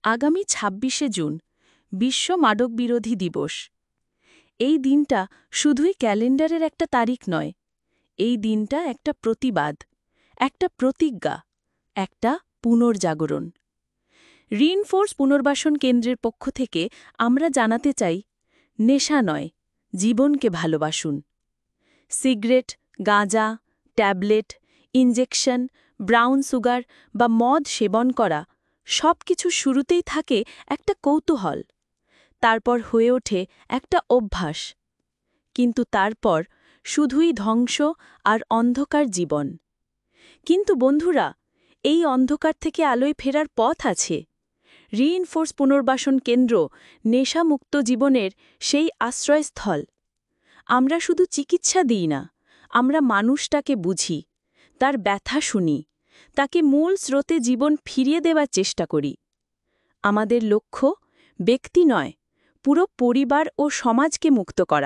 আগামী ২৬শে জুন বিশ্ব মাদকবিরোধী দিবস। এই দিনটা শুধুই ক্যালেন্ডারের একটা তারিখ নয়, এই দিনটা একটা প্রতিবাদ, একটা প্রতিজ্ঞা, একটা পুনর্জাগরণ। রিইনফোর্স পুনর্বাসন কেন্দ্রের পক্ষ থেকে আমরা জানাতে চাই, নেশা নয়, জীবনকে ভালোবাসুন। সিগারেট, গাঁজা, ট্যাবলেট, ইনজেকশন, ব্রাউন সুগার বা মদ সেবন করা সবকিছু শুরুতেই থাকে একটা কৌতূহল, তারপর হয়ে ওঠে একটা অভ্যাস, কিন্তু তারপর শুধুই ধ্বংস আর অন্ধকার জীবন। কিন্তু বন্ধুরা, এই অন্ধকার থেকে আলোয় ফেরার পথ আছে। রিইনফোর্স পুনর্বাসন কেন্দ্র নেশামুক্ত জীবনের সেই আশ্রয়স্থল। আমরা শুধু চিকিৎসা দিই না, আমরা মানুষটাকে বুঝি, তার ব্যথা শুনি, তাকে মূল স্রোতে জীবন ফিরিয়ে দেওয়ার চেষ্টা করি। আমাদের লক্ষ্য ব্যক্তি নয়, পুরো পরিবার ও সমাজকে মুক্ত করা।